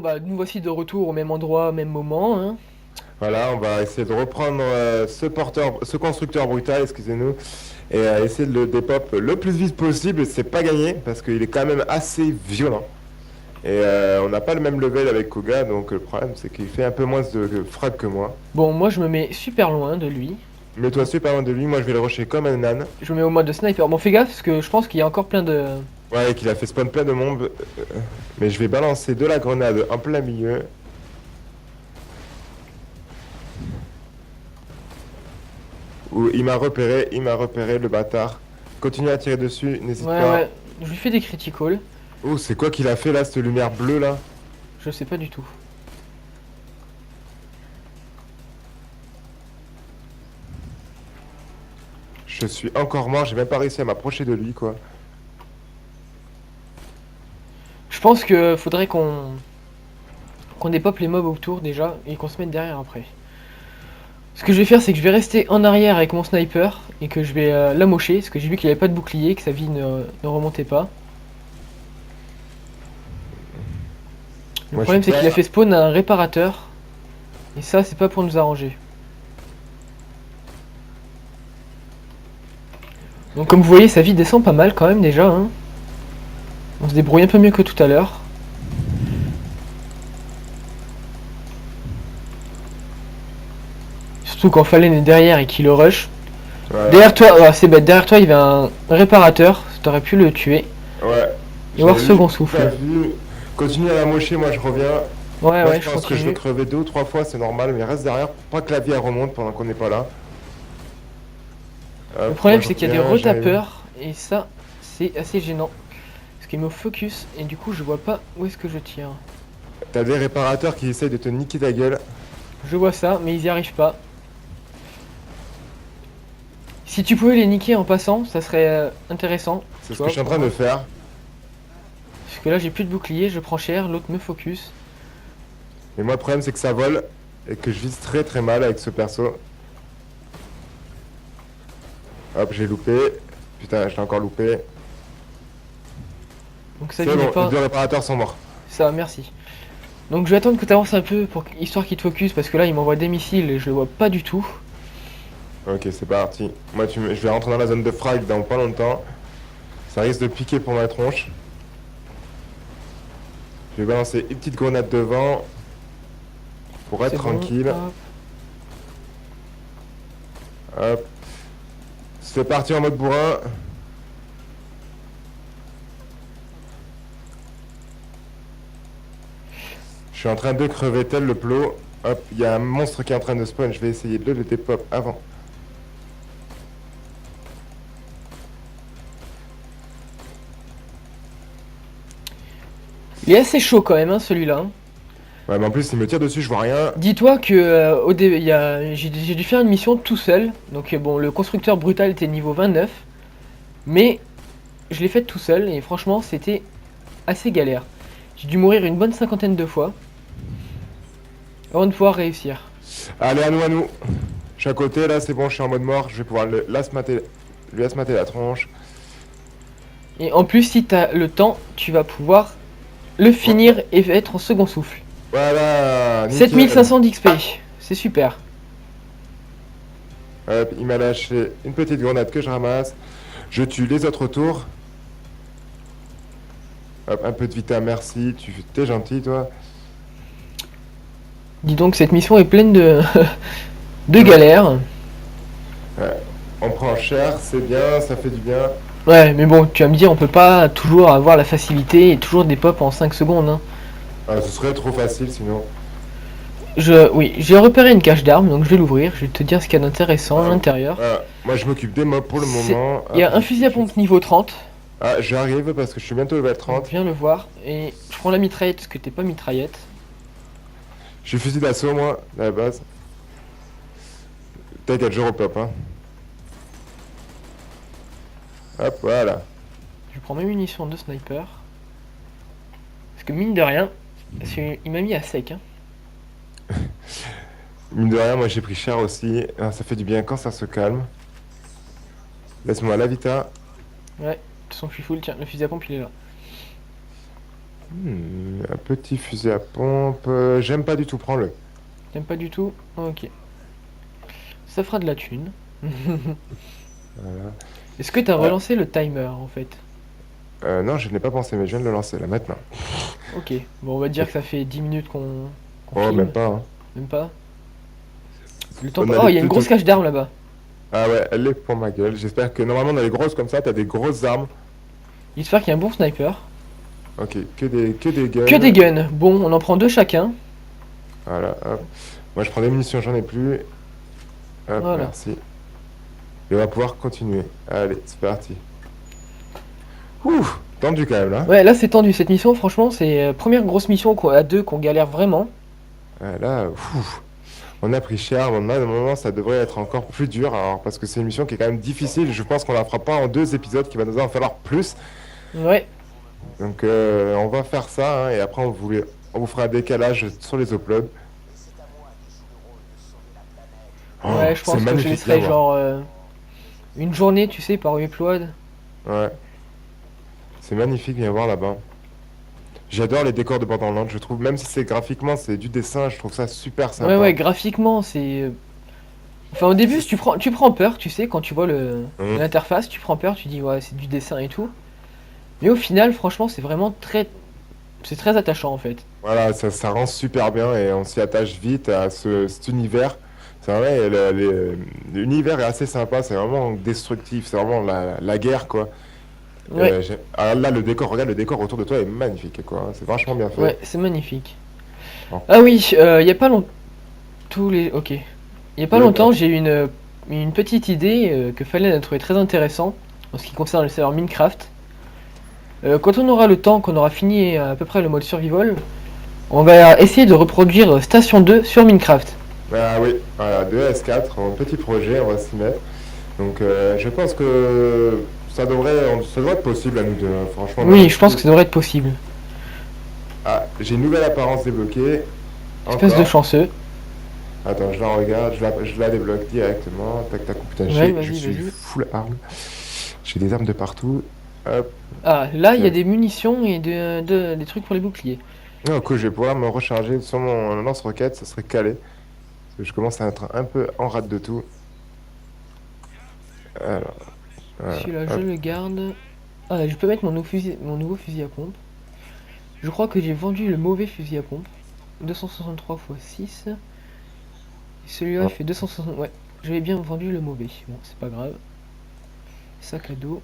bah nous voici de retour au même endroit, au même moment, hein. Voilà, on va essayer de reprendre ce constructeur brutal, excusez-nous, et essayer de le dépop le plus vite possible. C'est pas gagné parce qu'il est quand même assez violent. Et on n'a pas le même level avec Koga, donc le problème c'est qu'il fait un peu moins de frags que moi. Bon, moi je me mets super loin de lui. Mets-toi Donc, super loin de lui, moi je vais le rusher comme un âne. je me mets au mode de sniper. Bon, fais gaffe parce que je pense qu'il y a encore plein de... Ouais, qu'il a fait spawn plein de monde, mais je vais balancer de la grenade en plein milieu. Où il m'a repéré le bâtard. Continue à tirer dessus, n'hésite Ouais, pas. ouais, je lui fais des criticals. Oh, c'est quoi qu'il a fait là, cette lumière bleue là? Je sais pas du tout. Je suis encore mort, j'ai même pas réussi à m'approcher de lui quoi. Je pense que faudrait qu'on dépop les mobs autour déjà et qu'on se mette derrière après. Ce que je vais faire, c'est que je vais rester en arrière avec mon sniper et que je vais l'amocher parce que j'ai vu qu'il avait pas de bouclier, que sa vie ne remontait pas. Le Moi je suis problème, c'est qu'il a derrière. fait spawn un réparateur et ça, c'est pas pour nous arranger. Donc comme vous voyez, sa vie descend pas mal quand même déjà, hein. On se débrouille un peu mieux que tout à l'heure. Surtout quand Fallen est derrière et qu'il le rush. Ouais, Derrière toi, oh, c'est bête, derrière toi il y avait un réparateur, t'aurais pu le tuer. ouais. Et voir J'ai eu, second j'ai pas souffle. vu. Continue à la mocher, moi je reviens. Ouais, Moi ouais, je je pense que je vais continue. crever deux ou trois fois, c'est normal, mais reste derrière pour pas que la vie elle remonte pendant qu'on n'est pas là. Le Hop, moi problème je c'est qu'il y a des reviens, j'arrive. retapeurs et ça, c'est assez gênant. Parce qu'il me focus et du coup je vois pas où est-ce que je tire. T'as des réparateurs qui essayent de te niquer ta gueule. Je vois ça, mais ils y arrivent pas. Si tu pouvais les niquer en passant, ça serait intéressant, C'est tu ce que je vois, suis en pour train de moi. faire. Parce que là j'ai plus de bouclier, je prends cher, l'autre me focus. Mais moi le problème c'est que ça vole et que je vise très très mal avec ce perso. Hop, j'ai loupé. Putain, je l'ai encore loupé. Donc sa C'est vie n'est bon, les pas... deux réparateurs sont morts. Ça, merci. Donc je vais attendre que tu avances un peu pour histoire qu'il te focus parce que là il m'envoie des missiles et je le vois pas du tout. Ok, c'est parti. Moi, je vais rentrer dans la zone de frag dans pas longtemps. Ça risque de piquer pour ma tronche. Je vais balancer une petite grenade devant pour être C'est bon. tranquille. Hop. Hop. C'est parti en mode bourrin. Je suis en train de crever tel le plot. Hop, il y a un monstre qui est en train de spawn. Je vais essayer de le dépop avant. Il est assez chaud quand même, hein, celui-là. Ouais, mais en plus, il me tire dessus, je vois rien. Dis-toi que j'ai dû faire une mission tout seul. Donc bon, le constructeur brutal était niveau 29. Mais je l'ai faite tout seul et franchement c'était assez galère. J'ai dû mourir une bonne cinquantaine de fois avant de pouvoir réussir. Allez, à nous, à nous. Je suis à côté, là, c'est bon, je suis en mode mort. Je vais pouvoir lui asmater la tronche. Et en plus si t'as le temps, tu vas pouvoir le Ouais. finir et être en second souffle. Voilà, nickel. 7500 d'XP, c'est super. Hop, il m'a lâché une petite grenade que je ramasse. Je tue les autres tours. Hop, un peu de vita, merci. T'es gentil, toi. Dis donc cette mission est pleine de Ouais. galères. Ouais. On prend cher, c'est bien, ça fait du bien. Ouais, mais bon, tu vas me dire, on peut pas toujours avoir la facilité et toujours des pop en 5 secondes, hein. Ah, ce serait trop facile sinon. Oui, j'ai repéré une cache d'armes, donc je vais l'ouvrir. Je vais te dire ce qu'il y a d'intéressant à Ah, l'intérieur. moi, je m'occupe des mobs pour le moment. Il y Hop, a un fusil à pompe niveau 30, Ah, j'arrive parce que je suis bientôt level donc 30. viens le voir. Et je prends la mitraillette parce que t'es pas mitraillette. Je suis fusil d'assaut, moi, à la base. T'inquiète, je repop, hein. Hop, voilà. Je prends mes munitions de sniper. Parce que mine de rien, il m'a mis à sec, hein. Mine de rien, moi, j'ai pris cher aussi. Ah, ça fait du bien quand ça se calme. Laisse-moi la vita. Ouais, de toute façon je suis full, tiens, le fusil à pompe il est là. Un petit fusil à pompe. J'aime pas du tout, prends-le. T'aimes pas du tout? Ok. Ça fera de la thune. Voilà. Est-ce que t'as Ah, relancé le timer en fait? non, je n'ai pas pensé, mais je viens de le lancer là maintenant. Ok. Bon, on va dire que ça fait 10 minutes qu'on Oh, même filme. pas, hein. Même pas. Le temps On pa- a Oh, les il y a une grosse petites. cache d'armes là-bas. Ah ouais, elle est pour ma gueule. J'espère que normalement dans les grosses comme ça, t'as des grosses armes. J'espère qu'il y a un bon sniper. Ok, que des Que des guns. guns. Bon, on en prend deux chacun. Voilà, hop. Moi je prends des munitions, j'en ai plus. Hop, Voilà. merci. Et on va pouvoir continuer. Allez, c'est parti. Ouh, tendu quand même là. Ouais, là c'est tendu cette mission. Franchement, c'est première grosse mission à deux qu'on galère vraiment. Là, ouh, on a pris cher. Bon, là, moment, ça devrait être encore plus dur. Alors, parce que c'est une mission qui est quand même difficile. Je pense qu'on la fera pas en 2 épisodes, qu'il va nous en falloir plus. Ouais. Donc, on va faire ça. Hein, et après, on vous fera un décalage sur les uploads. Oh, Ouais, je c'est pense que je magnifique, viens laisserai voir. genre une journée, tu sais, par upload. Ouais, c'est magnifique, viens voir là-bas. J'adore les décors de Borderlands. Je trouve, même si c'est graphiquement, c'est du dessin, je trouve ça super Ouais, ouais, sympa. graphiquement, c'est. Enfin, au début, C'est- tu prends peur, tu sais, quand tu vois Hum. l'interface, tu prends peur, tu dis, ouais, c'est du dessin et tout. Mais au final, franchement, c'est vraiment très. C'est très attachant en fait. Voilà, ça rend super bien et on s'y attache vite à cet univers. C'est vrai, l'univers est assez sympa, c'est vraiment destructif, c'est vraiment la guerre, quoi. Ouais, Ah, là, le décor, regarde, le décor autour de toi est magnifique, quoi. C'est vachement bien fait. ouais, c'est magnifique. Alors, Ah oui, il y a pas longtemps. Tous les. Ok. Il y a pas oui, bah, longtemps, j'ai eu une petite idée que Fallen a trouvé très intéressant en ce qui concerne le serveur Minecraft. Quand on aura le temps, qu'on aura fini à peu près le mode survival, on va essayer de reproduire Station 2 sur Minecraft. ah oui, voilà, 2S4, un petit projet, on va s'y mettre. Donc, je pense que ça devrait être possible à nous deux, hein. Franchement, Oui, maintenant, je pense que ça devrait être possible. Ah, j'ai une nouvelle apparence débloquée. Espèce de Encore. chanceux. Attends, je la regarde, je la débloque directement. Tac, tac, oh putain, Ouais, je vas-y, suis vas-y. full arme. J'ai des armes de partout. Hop. Ah, là, il y a Tiens. des munitions et des trucs pour les boucliers. Oh, cool, je vais pouvoir me recharger sur mon lance-roquette, ça serait calé. Parce que je commence à être un peu en rate de tout. Alors, voilà, Celui-là, je hop. le garde. Ah, je peux mettre mon nouveau fusil à pompe. Je crois que j'ai vendu le mauvais fusil à pompe. 263 x 6. Et celui-là Bon. fait 260. Ouais, j'avais bien vendu le mauvais. Bon, c'est pas grave. Sac à dos.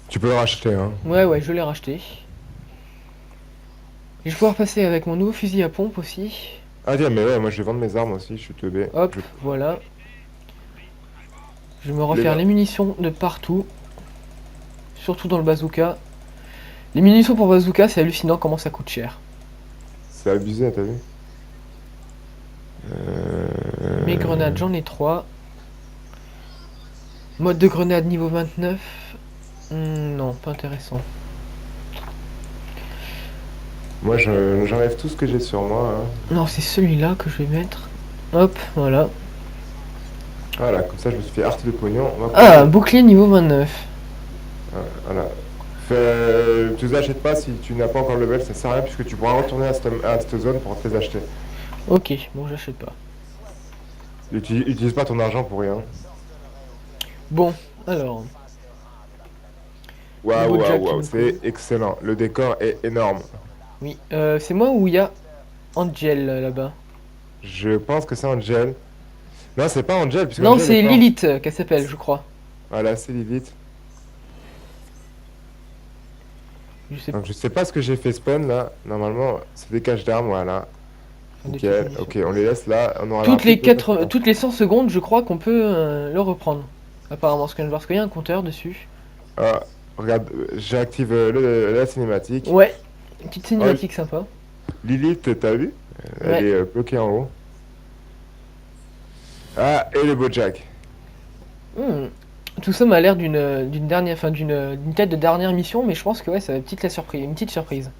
Tu peux le racheter, hein. Ouais, ouais, je l'ai racheté. Et je vais pouvoir passer avec mon nouveau fusil à pompe aussi. Ah tiens, mais ouais, moi je vais vendre mes armes aussi, je suis teubé. Hop, voilà. Je vais me Les refaire vends. les munitions de partout. Surtout dans le bazooka. Les munitions pour bazooka, c'est hallucinant comment ça coûte cher. C'est abusé, t'as vu? Mes grenades, j'en ai 3. Mode de grenade niveau 29. Non, pas intéressant. Moi, j'enlève tout ce que j'ai sur moi, hein. Non, c'est celui-là que je vais mettre. Hop, voilà. Voilà, comme ça je me suis fait arti de pognon. On va Ah, un prendre. bouclier niveau 29. Voilà. Tu les achètes pas si tu n'as pas encore le level, ça sert à rien puisque tu pourras retourner à cette zone pour te les acheter. Ok, bon, j'achète pas. Utilise pas ton argent pour rien. Bon, alors, le Waouh, beau waouh, Jack qui waouh, nous court. c'est excellent. Le décor est énorme. Oui, c'est moi ou il y a Angel là-bas? Je pense que c'est Angel. Non, c'est pas Angel puisque Non, Angel est c'est mort. Lilith qu'elle s'appelle, je crois. Voilà, c'est Lilith. Je sais pas. Donc je sais pas ce que j'ai fait spawn là. Normalement, c'est des caches d'armes, voilà. Des petites Nickel. munitions. Ok, on les laisse là. On en aura plus de besoin. Toutes les 100 secondes, je crois qu'on peut le reprendre. Apparemment, ce que je vois, parce qu'il y a un compteur dessus. Ah, regarde, j'active la cinématique. Ouais, une petite Oh, cinématique sympa. Lilith, t'as vu? Elle Ouais. est bloquée en haut. Ah, et le Bojack. Hmm. Tout ça m'a l'air d'une dernière, enfin d'une tête de dernière mission, mais je pense que ouais, ça va être une petite surprise.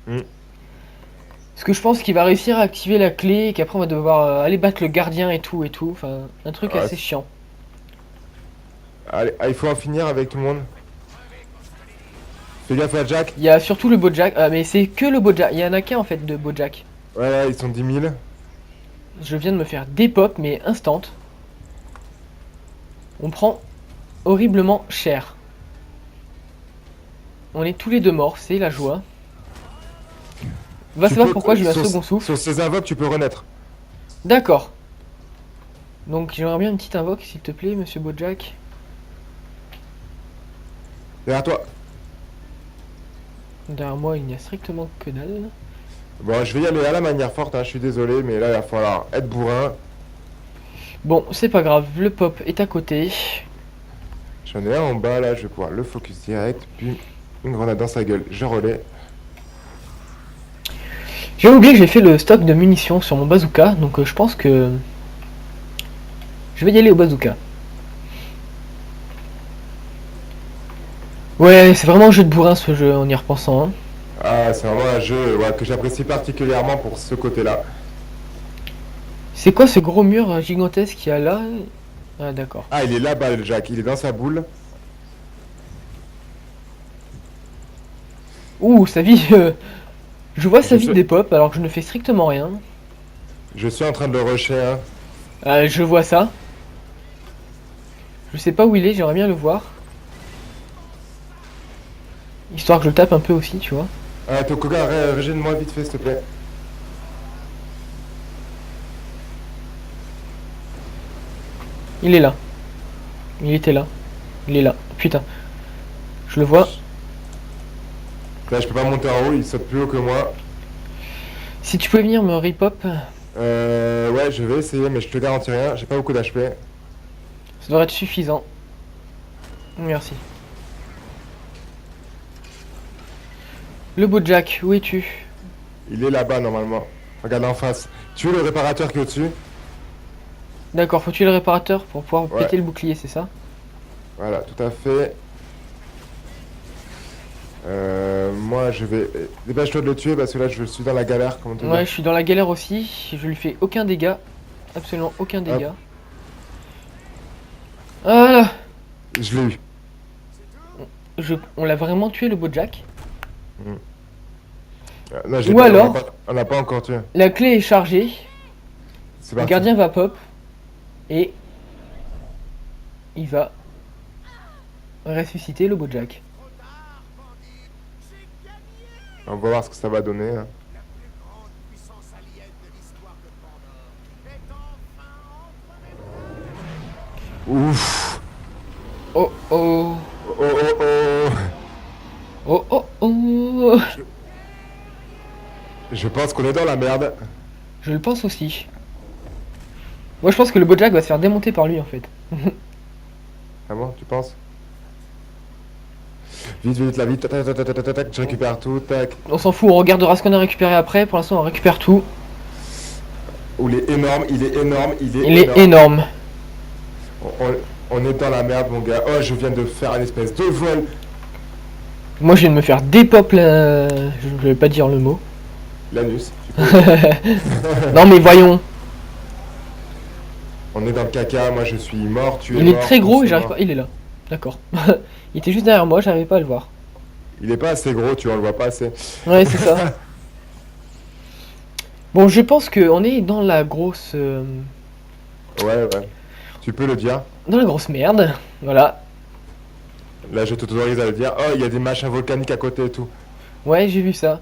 Hmm. Parce que je pense qu'il va réussir à activer la clé et qu'après on va devoir aller battre le gardien et tout et tout. Enfin, un truc Ah, assez chiant. allez, il faut en finir avec tout le monde. Fais gaffe à Jack. Il y a surtout le Bojack. Ah, mais c'est que le Bojack. Il y en a qu'un en fait de Bojack. Ouais, ouais, ils sont 10 000. Je viens de me faire dépop, mais instant. On prend horriblement cher. On est tous les deux morts, c'est la joie. Va Tu savoir peux- pourquoi j'ai eu un sur, second souffle. sur ces invoques, tu peux renaître. D'accord. Donc j'aimerais bien une petite invoque, s'il te plaît, monsieur Bojack. Derrière toi. Derrière moi, il n'y a strictement que dalle. Bon, je vais y aller à la manière forte, hein, je suis désolé, mais là, il va falloir être bourrin. Bon, c'est pas grave, le pop est à côté. J'en ai un en bas, là, je vais pouvoir le focus direct, puis une grenade dans sa gueule, je relais. J'ai oublié que j'ai fait le stock de munitions sur mon bazooka, donc je pense que je vais y aller au bazooka. Ouais, c'est vraiment un jeu de bourrin ce jeu en y repensant. Hein. Ah, c'est vraiment un jeu ouais, que j'apprécie particulièrement pour ce côté-là. C'est quoi ce gros mur gigantesque qu'il y a là? Ah d'accord. Ah, il est là-bas, le Jack, il est dans sa boule. Ouh, sa vie... je vois sa Je vie sais- des pop alors que je ne fais strictement rien. Je suis en train de le rusher, hein. Je vois ça. Je sais pas où il est, j'aimerais bien le voir. Histoire que je le tape un peu aussi, tu vois. Ah, Tokuga, régène-moi vite fait, s'il te plaît. Il est là. Il était là. Il est là. Putain. Je le vois. Là, je peux pas monter en haut, il saute plus haut que moi. Si tu pouvais venir me rip-hop, Ouais, je vais essayer, mais je te garantis rien, j'ai pas beaucoup d'HP. ça devrait être suffisant. Merci. Le beau Jack, où es-tu? Il est là-bas, normalement. Regarde en face. Tu es le réparateur qui est au-dessus? D'accord, faut tuer le réparateur pour pouvoir Ouais. péter le bouclier, c'est ça? Voilà, tout à fait. Moi, je vais... Dépêche-toi de le tuer, parce que là, je suis dans la galère, comment te Ouais, dire. je suis dans la galère aussi. Je lui fais aucun dégât. Absolument aucun dégât. Voilà. Je l'ai eu. On l'a vraiment tué le beau Jack. Non, Ou alors- On l'a pas encore tué. La clé est chargée. C'est Le parti. gardien va pop. Et... il va... ressusciter le beau Jack. On va voir ce que ça va donner, hein. La plus grande puissance alien de l'histoire de Pandore est enfin entre mes Ouf. Oh oh. Oh, oh, oh. Oh oh oh. Je pense qu'on est dans la merde. Je le pense aussi. Moi je pense que le Bojack va se faire démonter par lui en fait. Ah bon, tu penses? Vite, vite, là, vite. Tac, tac, tac, tac, tac, tac, je récupère tout, tac. On s'en fout, on regardera ce qu'on a récupéré après. Pour l'instant on récupère tout. Oh, il est énorme, il est énorme, il est Il est énorme. énorme. On est dans la merde, mon gars. Oh, je viens de faire un espèce de vol. Moi je viens de me faire dépop la... Je vais pas dire le mot. L'anus. Non mais voyons. On est dans le caca, moi je suis mort, tu es Il est mort, très on gros et est j'arrive mort. pas... Il est là. D'accord. Il était juste derrière moi, j'arrivais pas à le voir. Il est pas assez gros, tu vois, on le voit pas assez. Ouais c'est ça. Bon je pense qu'on est dans la grosse... Ouais, ouais. Tu peux le dire. dans la grosse merde. Voilà. Là, je t'autorise à le dire. Oh, il y a des machins volcaniques à côté et tout. Ouais j'ai vu ça.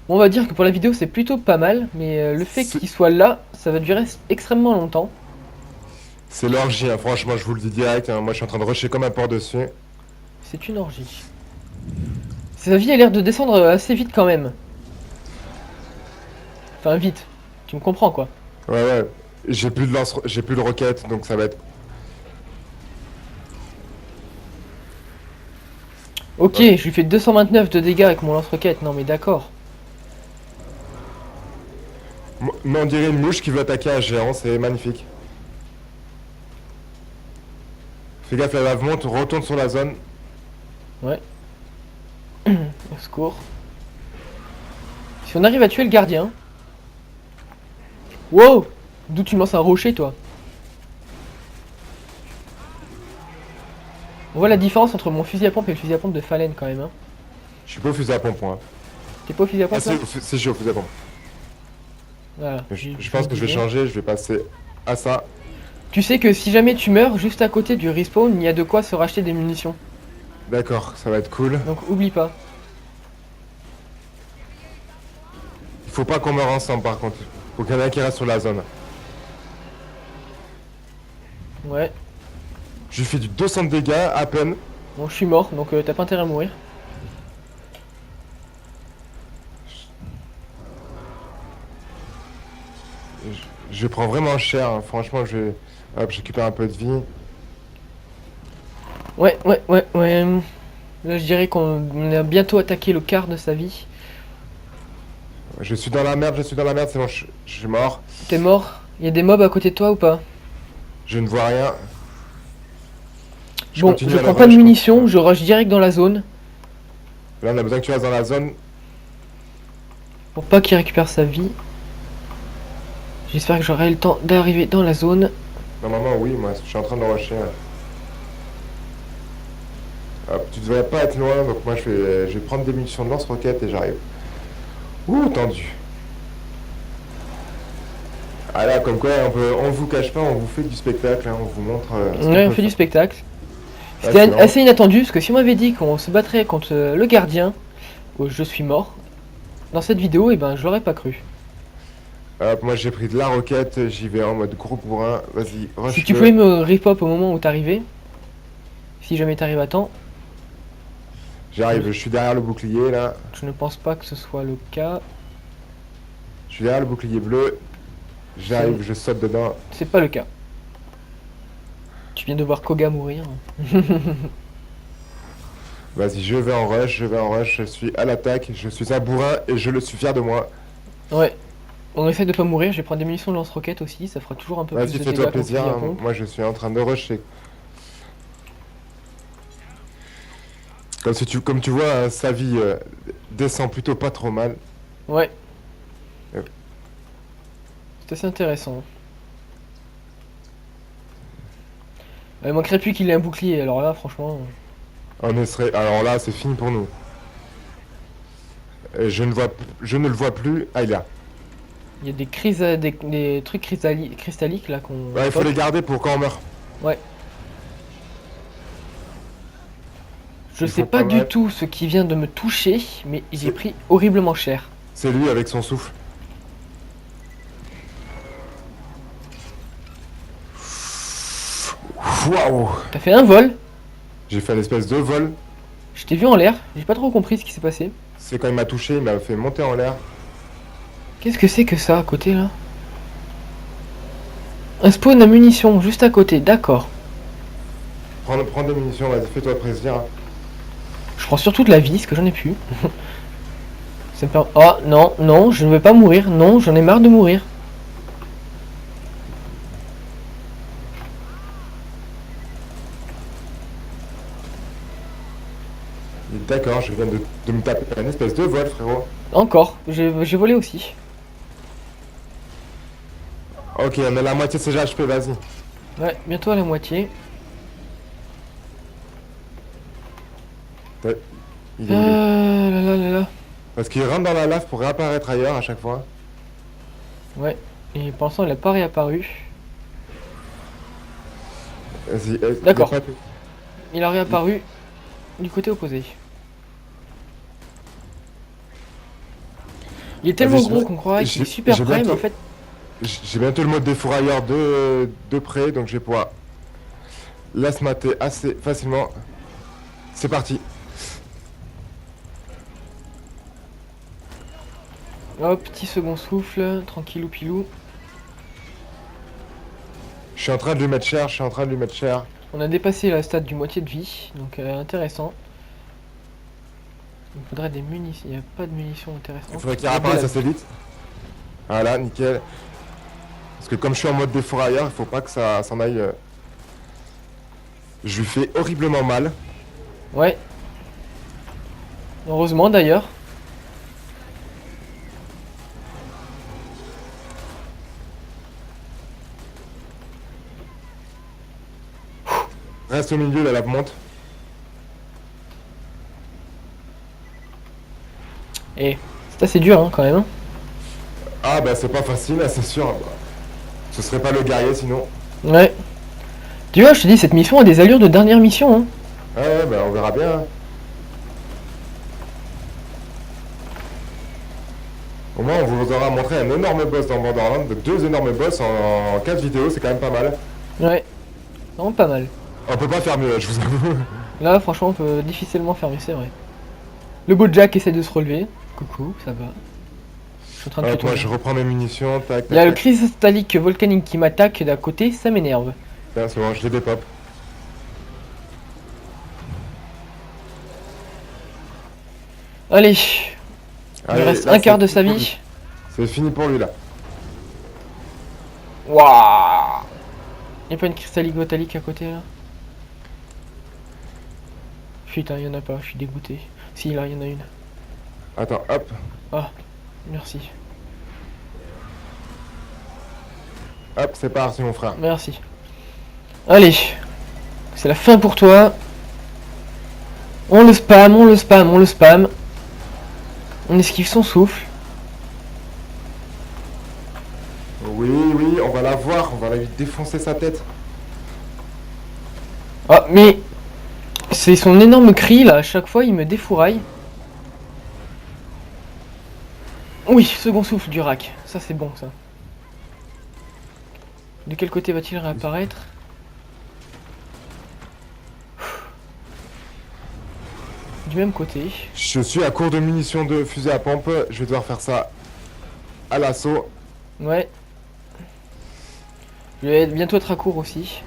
Bon, on va dire que pour la vidéo c'est plutôt pas mal. Mais le fait C'est- qu'il soit là, ça va durer extrêmement longtemps. C'est l'orgie, hein, franchement, je vous le dis direct. Hein. Moi, je suis en train de rusher comme un porc dessus. C'est une orgie. Sa vie a l'air de descendre assez vite quand même. Enfin vite. Tu me comprends quoi. Ouais, ouais. J'ai plus de lance, j'ai plus de roquettes, donc ça va être. Ok, Ouais. je lui fais 229 de dégâts avec mon lance-roquette. Non mais d'accord. Mais on dirait une mouche qui veut attaquer un géant, c'est magnifique. Fais gaffe, la lave monte, retourne sur la zone. Au secours. Si on arrive à tuer le gardien... Wow! D'où tu me lances un rocher toi? On voit la différence entre mon fusil à pompe et le fusil à pompe de Fallen quand même. Hein. Je suis pas au fusil à pompe, moi. T'es pas au fusil à pompe Ah, là c'est je suis au fusil à pompe. Voilà. Je pense que je vais changer, je vais passer à ça. Tu sais que si jamais tu meurs, juste à côté du respawn, il y a de quoi se racheter des munitions. D'accord, ça va être cool. Donc oublie pas. Il faut pas qu'on meure ensemble par contre. Faut qu'il y en ait un qui reste sur la zone. Ouais. Je lui fais du 200 de dégâts à peine. Bon, je suis mort, donc t'as pas intérêt à mourir. Je prends vraiment cher, hein. Franchement, hop, je récupère un peu de vie. Ouais. Là, je dirais qu'on a bientôt attaqué le quart de sa vie. Je suis dans la merde, c'est bon, je suis mort. T'es mort? Il y a des mobs à côté de toi ou pas? Je ne vois rien. Bon, continue je à prends le pas de rush, munitions, je rush direct dans la zone. Là, on a besoin que tu restes dans la zone. Pour pas qu'il récupère sa vie. J'espère que j'aurai le temps d'arriver dans la zone. Normalement, oui, moi, je suis en train de rusher. Hop, tu devrais pas être loin, donc moi, je vais prendre des munitions de lance-roquettes et j'arrive. Ouh, tendu. Ah là, comme quoi, on vous cache pas, on vous fait du spectacle, hein, on vous montre. Ce qu'on Ouais, on peut fait du faire. spectacle. Ouais, C'était c'est vraiment- assez inattendu parce que si on m'avait dit qu'on se battrait contre le gardien, où je suis mort, dans cette vidéo, et ben je l'aurais pas cru. Hop, moi j'ai pris de la roquette, j'y vais en mode gros bourrin. Vas-y, rush. Si tu pouvais me rip-up au moment où t'arrivais, si jamais t'arrives à temps, J'arrive, je suis derrière le bouclier là. je ne pense pas que ce soit le cas. Je suis derrière le bouclier bleu. J'arrive, je saute dedans. C'est pas le cas. Tu viens de voir Koga mourir. Vas-y, je vais en rush, je suis à l'attaque, je suis un bourrin et je le suis fier de moi. Ouais. On essaie de pas mourir, je vais prendre des munitions de lance-roquettes aussi, ça fera toujours un peu plus Vas-y, de fais-toi dégâts qu'on plaisir, fusil à hein. pompe. Moi je suis en train de rusher. Comme tu vois, hein, sa vie descend plutôt pas trop mal. Ouais. Yep. C'est assez intéressant. Il manquerait plus qu'il ait un bouclier, alors là, franchement. Alors là, c'est fini pour nous. Je ne le vois plus. Ah, il est là. Il y a des trucs cristalliques là qu'on. Ouais, il faut les garder pour quand on meurt. Ouais. Je Ils sais font pas pas du mal. tout ce qui vient de me toucher, mais j'ai C'est- pris horriblement cher. C'est lui avec son souffle. Waouh! T'as fait un vol, J'ai fait une espèce de vol. je t'ai vu en l'air, j'ai pas trop compris ce qui s'est passé. C'est quand il m'a touché, il m'a fait monter en l'air. Qu'est-ce que c'est que ça à côté là? Un spawn à munitions juste à côté, d'accord. Prends des munitions, vas-y, fais-toi plaisir. Je prends surtout de la vie, parce que j'en ai plus. Ça me permet... Oh non, non, je ne vais pas mourir, non, j'en ai marre de mourir. D'accord, je viens de me taper une espèce de vol, frérot. Encore, j'ai volé aussi. Ok, on a la moitié de ses HP, vas-y. Ouais, bientôt à la moitié. Il est où, lui Là là là là. Parce qu'il rentre dans la lave pour réapparaître ailleurs à chaque fois. Ouais, et pour l'instant il a pas réapparu. Vas-y, D'accord. y a pas de- Il a réapparu du côté opposé. Il est tellement Vas-y, gros qu'on croirait qu'il est j'ai- super j'ai près, mais bientôt- en fait... J'ai bientôt le mode défourailleur de près, donc je vais pouvoir là se mater assez facilement. C'est parti. Hop, petit second souffle, tranquillou pilou. Je suis en train de lui mettre cher, On a dépassé la stade du moitié de vie, donc intéressant. Il me faudrait des munitions, il n'y a pas de munitions intéressantes. Il faudrait qu'il Il y a de réapparaisse la- assez vite. Voilà, nickel. Parce que comme je suis en mode défourailleur, il faut pas que ça s'en aille. Je lui fais horriblement mal. Ouais. Heureusement d'ailleurs. Reste au milieu, la lave monte. Et c'est assez dur, hein, quand même. Hein. Ah bah c'est pas facile, là, c'est sûr. Ce serait pas le guerrier sinon. Ouais. Tu vois, je te dis, cette mission a des allures de dernière mission. Hein. Ouais, bah on verra bien. Hein. Au moins, on vous aura montré un énorme boss dans Borderlands, deux énormes boss en 4 vidéos, c'est quand même pas mal. Ouais. Vraiment pas mal. On peut pas faire mieux, je vous avoue. Là, franchement, on peut difficilement faire mieux, c'est vrai. Le beau Jack essaie de se relever. Coucou, ça va. Je suis en train de Hop, tuer moi ton je gars. reprends mes munitions, tac, Il y tac, a le tac. cristallique volcanique qui m'attaque d'à côté, ça m'énerve. Tiens, c'est bon, je les dépop. Allez, il lui Allez, reste là, un quart de fini sa pour lui. vie. C'est fini pour lui là. Waouh. Il n'y a pas une cristallique volcanique à côté là? Putain, il y en a pas, je suis dégoûté. Si, là, il y en a une. Attends, hop. Ah, merci. Hop, c'est parti mon frère. Merci. Allez, c'est la fin pour toi. On le spam, on le spam, on le spam. On esquive son souffle. Oui, oui, on va la voir, on va lui défoncer sa tête. Ah, mais c'est son énorme cri là, à chaque fois il me défouraille. Oui, second souffle du rack, ça c'est bon ça. De quel côté va-t-il réapparaître? Du même côté. Je suis à court de munitions de fusée à pompe, je vais devoir faire ça à l'assaut. Ouais. Je vais bientôt être à court aussi.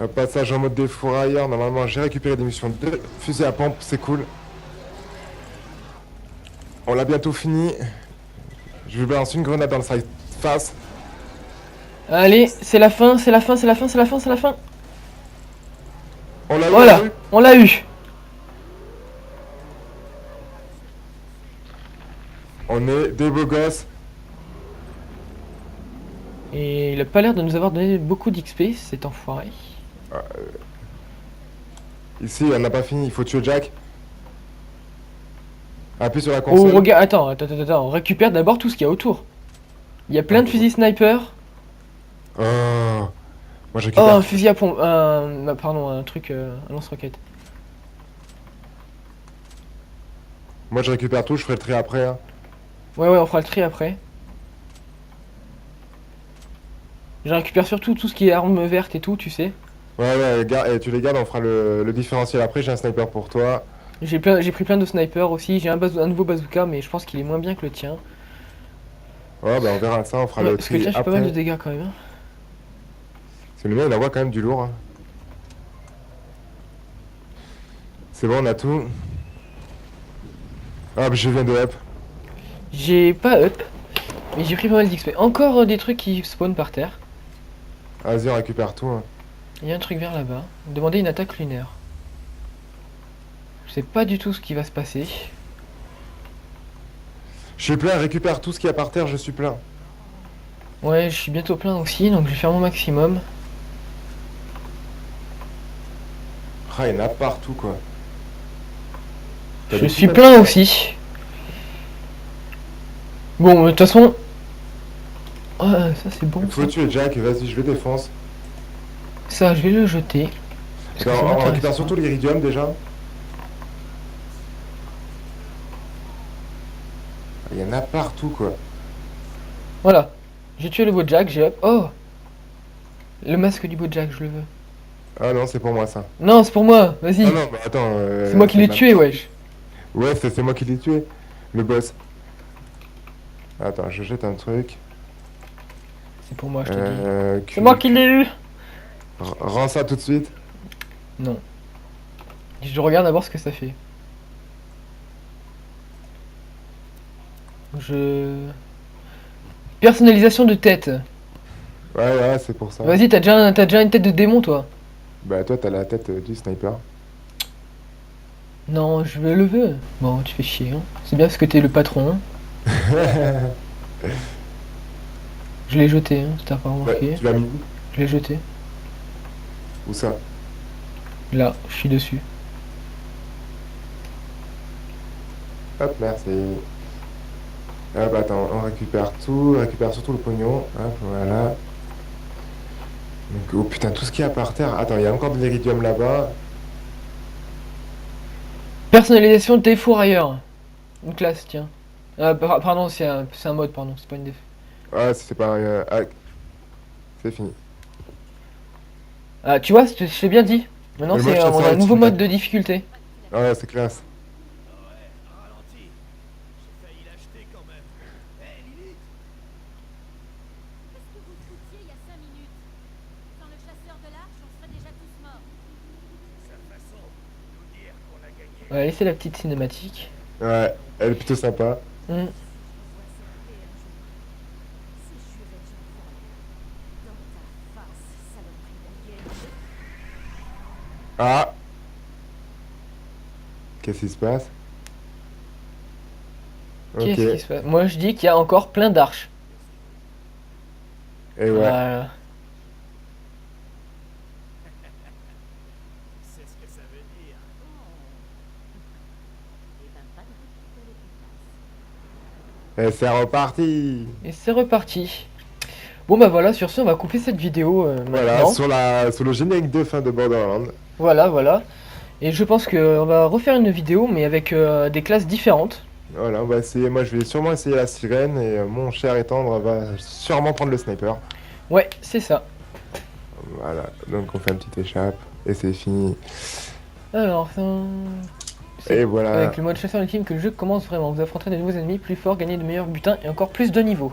Un passage en mode défourailleur, normalement j'ai récupéré des munitions de fusée à pompe, c'est cool. On l'a bientôt fini. Je lui balance une grenade dans le side face. Allez, c'est la fin, c'est la fin, c'est la fin, c'est la fin, c'est la fin. On l'a eu, Voilà, on l'a eu. On est des beaux gosses. Et il a pas l'air de nous avoir donné beaucoup d'XP, cet enfoiré. Ici, on n'a pas fini, il faut tuer Jack. Appuie sur la Oh, console. regarde, attends, on récupère d'abord tout ce qu'il y a autour. Il y a plein de fusils sniper. Oh. Moi je Oh, récupère. un fusil à pompe, pardon, un truc, un lance-roquette. Moi je récupère tout, je ferai le tri après. Hein. Ouais, on fera le tri après. Je récupère surtout tout ce qui est armes vertes et tout, tu sais. Ouais, et tu les gardes, on fera le différentiel après. J'ai un sniper pour toi. J'ai pris plein de snipers aussi. J'ai un nouveau bazooka, mais je pense qu'il est moins bien que le tien. Ouais, bah on verra ça, on fera Ouais, le parce que le tri tien, j'ai pas mal de après. dégâts quand même. Hein. C'est le mien, il envoie quand même du lourd. Hein. C'est bon, on a tout. Ah, bah je viens de up. J'ai pas up, mais j'ai pris pas mal d'XP. Encore des trucs qui spawnent par terre. Vas-y, on récupère tout. Hein. Il y a un truc vers là-bas. Demandez une attaque lunaire. Je sais pas du tout ce qui va se passer. Je suis plein, récupère tout ce qu'il y a par terre, je suis plein. Ouais, je suis bientôt plein aussi, donc je vais faire mon maximum. Ah, il y en a partout quoi. T'as Je des suis petits plein aussi. Bon, de toute façon... Ah, ça c'est bon. Il faut Ça. tuer Jack, vas-y, je le défonce. Ça, je vais le jeter. Parce que ça Attends, on m'intéresse récupère pas. surtout l'iridium déjà. Il y en a partout quoi. Voilà. J'ai tué le beau Jack, j'ai up. Oh, le masque du beau Jack, je le veux. Ah non, c'est pour moi ça. Non, c'est pour moi, vas-y. Ah non, mais attends. C'est moi qui l'ai ma- tué, wesh. Ouais, c'est moi qui l'ai tué. Le boss. Attends, je jette un truc. C'est pour moi, je te dis. Q- C'est moi qui l'ai eu. Rends ça tout de suite. Non. Je regarde d'abord ce que ça fait. Je... Personnalisation de tête. Ouais, c'est pour ça. Vas-y, t'as déjà une tête de démon, toi. Bah, toi, t'as la tête du sniper. Non, je le veux. Bon, tu fais chier. Hein. C'est bien parce que t'es le patron. Hein. Je l'ai jeté, hein, si t'as pas remarqué. Ouais, tu l'as mis où? Je l'ai jeté. Où ça? Là, je suis dessus. Hop, merci. Hop, attends, on récupère surtout le pognon. Hop, voilà. Donc, oh putain, tout ce qu'il y a par terre. Attends, il y a encore de l'iridium là-bas. Personnalisation des fourrailleurs. Une classe, tiens. Pardon, c'est un mode, pardon, c'est pas une def. Ah, c'est pas. C'est fini. Ah, tu vois, je t'ai bien dit. Maintenant, Le mode on chasseur a un est nouveau mode intact. de difficulté. Ah ouais, c'est classe. Ouais, ralenti. J'ai failli l'acheter quand même. Hé, Lilith! Qu'est-ce que vous foutiez il y a 5 minutes? Sans le chasseur de l'arche, on serait déjà tous morts. Sa façon de nous dire qu'on a gagné. On va laisser la petite cinématique. Ouais, elle est plutôt sympa. Hmm. C'est juré que je vois. Dans ta face, saloperie d'alien. Ah! Qu'est-ce qui se passe? Ok. Qu'est-ce qui se passe? Moi, je dis qu'il y a encore plein d'arches. Et ouais. Voilà. C'est ce que ça veut dire. Et ben pas de récupérer tes places. Et c'est reparti! Et c'est reparti. Bon bah voilà, sur ce, on va couper cette vidéo Voilà, maintenant. sur le générique de fin de Borderlands. Voilà. Et je pense qu'on va refaire une vidéo, mais avec des classes différentes. Voilà, on va essayer. Moi, je vais sûrement essayer la sirène et mon cher et tendre va sûrement prendre le sniper. Ouais, c'est ça. Voilà, donc on fait une petite échappe et c'est fini. Alors, c'est Et voilà. avec le mode chasseur ultime que le jeu commence vraiment. Vous affronterez de nouveaux ennemis plus forts, gagner de meilleurs butins et encore plus de niveaux.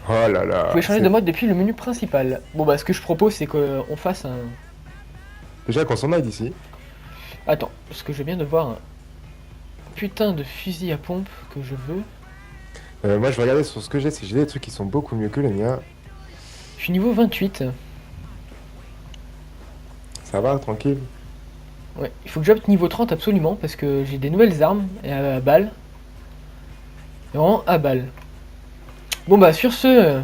Oh là Vous là. pouvez changer c'est- de mode depuis le menu principal. Bon bah ce que je propose c'est qu'on fasse un... Déjà qu'on s'en aille d'ici. Attends, parce que je viens de voir un putain de fusil à pompe que je veux. Moi, je vais regarder sur ce que j'ai, si j'ai des trucs qui sont beaucoup mieux que les miens. Je suis niveau 28. Ça va, tranquille. Ouais, il faut que j'opte niveau 30 absolument parce que j'ai des nouvelles armes et à balles. Et vraiment à balles. Bon bah sur ce,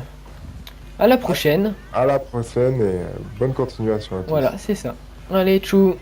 à la prochaine. À la prochaine et bonne continuation à tous. Voilà, c'est ça. Allez, tchou.